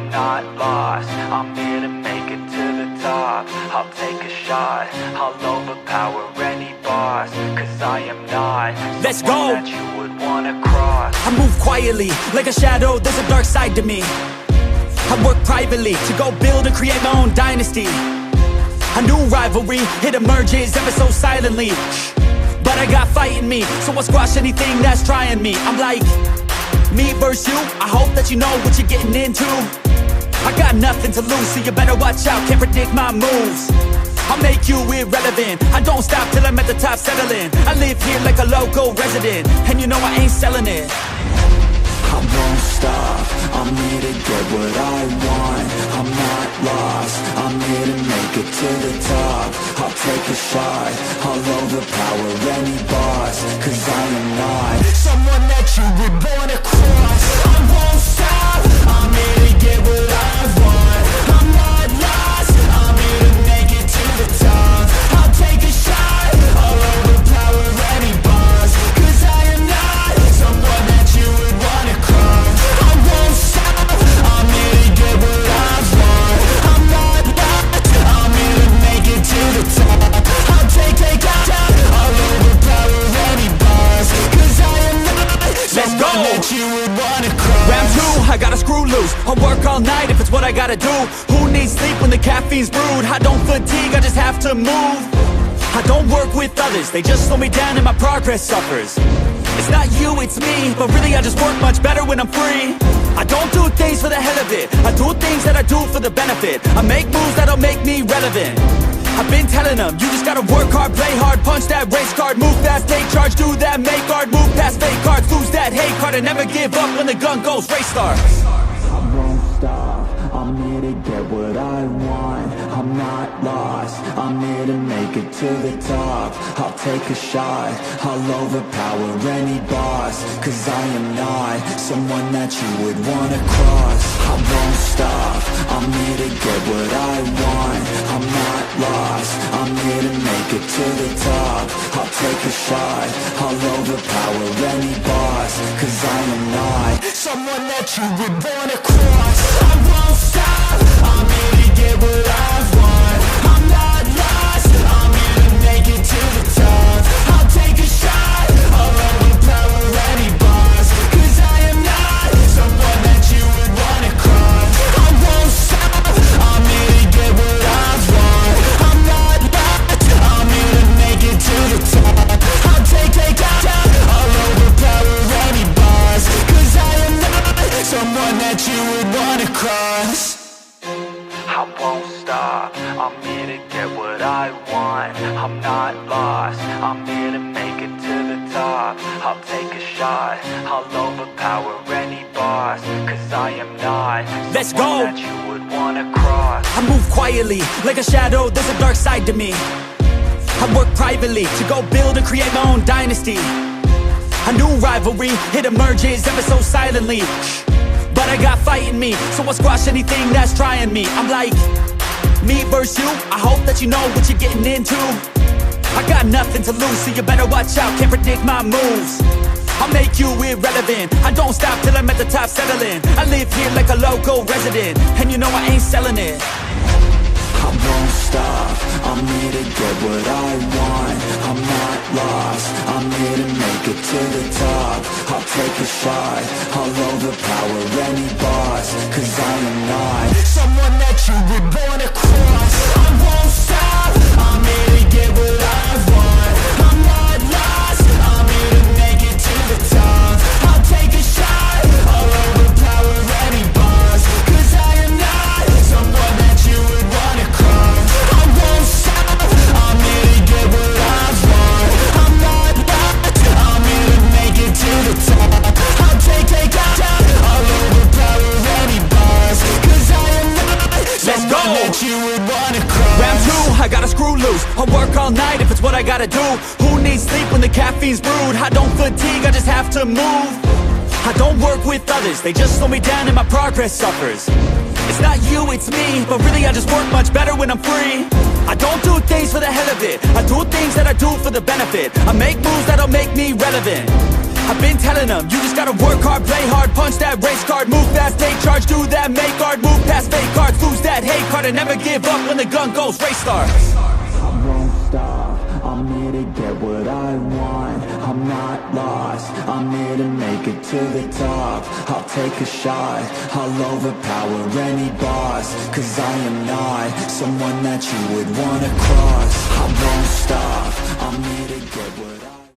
am not lost. I'm here to make it to the top. I'll take a shot, I'll overpower any boss. Cause I am not Let's someone go. that you would wanna cross. I move quietly, like a shadow, there's a dark side to me. I work privately to go build and create my own dynasty. A new rivalry, it emerges ever so silently. But I got fight in me, so I'll squash anything that's trying me. I'm like, me versus you, I hope that you know what you're getting into. I got nothing to lose, so you better watch out, can't predict my moves. I'll make you irrelevant, I don't stop till I'm at the top settling. I live here like a local resident, and you know I ain't selling it. I won't stop, I'm here to get what I want. I'm not lost, I'm here to make it to the top. I'll take a shot, I'll overpower any boss. Cause I am not someone that you would wanna cross. I won't stop, I'm here to get what I want. I'm not lost, I'm here to make it to the top. I'll take a shot, I'll overpower any boss. Cause I am not someone that you would wanna cross. I won't stop, I'm here to get what I want. I'm not lost, I'm here to make it to the top. I'll take a shot, I'll overpower any boss. Cause I am not someone that you would wanna cross. Round two, I gotta screw loose. I'll work all night if it's what I gotta do. Who needs sleep when the caffeine's brewed? I don't fatigue, I just have to move. I don't work with others, they just slow me down and my progress suffers. It's not you, it's me, but really I just work much better when I'm free. I don't do things for the hell of it, I do things that I do for the benefit. I make moves that'll make me relevant. I've been telling them, you just gotta work hard, play hard, punch that race card, move fast, take charge, do that, make art, move past fake cards, lose that hate card, and never give up when the gun goes, race starts. I won't stop, I'm here to get what I want. I'm not lost, I'm here to make it to the top. I'll take a shot, I'll overpower any boss. Cause I am not someone that you would wanna cross. I won't stop, I'm here to get what I want. I'm not lost, I'm here to make it to the top. I'll take a shot, I'll overpower any boss. Cause I am not someone that you would wanna cross. I won't stop, I'm here to get what I want. I'm not lost, I'm here to make it to the top. I'll take a shot, I'll overpower any boss. Cause I am not someone that you would wanna cross. I won't stop, I'm here to get what I want. I'm not lost, I'm here to make it to the top. I'll take a shot, I'll overpower any boss. Cause I am not someone that you would wanna cross. I won't stop, I'm here to get what I want. I'm not lost, I'm here to make it to the top. I'll take a shot, I'll overpower any boss. Cause I am not Let's someone go. that you would wanna cross. I move quietly, like a shadow, there's a dark side to me. I work privately to go build and create my own dynasty. A new rivalry, it emerges ever so silently. But I got fight in me, so I'll squash anything that's trying me. I'm like, me versus you, I hope that you know what you're getting into. I got nothing to lose, so you better watch out, can't predict my moves. I'll make you irrelevant, I don't stop till I'm at the top settling. I live here like a local resident, and you know I ain't selling it. I won't stop, I'm here to get what I want. I'm not lost, I'm here to make it to the top. I'll take a shot, I'll overpower any boss. Cause I am not someone that you would wanna cross. I won't stop, I'm here to get what I want. I'm not lost, I'm here to make it to the top. I'll take a shot, I'll overpower any boss. Cause I am not someone that you would wanna cross. I won't stop, I'm here to get what I want. I'm not lost, I'm here to make it to the top. I'll take a shot, I'll overpower any boss. Cause I am not someone that you would wanna cross. Round two, I gotta screw loose. I'll work all night if it's what I gotta do. Who needs sleep when the caffeine's brewed? I don't fatigue, I just have to move. I don't work with others, they just slow me down and my progress suffers. It's not you, it's me, but really I just work much better when I'm free. I don't do things for the hell of it, I do things that I do for the benefit. I make moves that'll make me relevant. I've been telling them, you just gotta work hard, play hard, punch that race card, move fast, take charge, do that, make art, move past fake cards, lose that hate card, and never give up when the gun goes, race start. I won't stop, I'm here to get what I want. I'm not lost, I'm here to make it to the top. I'll take a shot, I'll overpower any boss. Cause I am not someone that you would wanna cross. I won't stop, I'm here to get what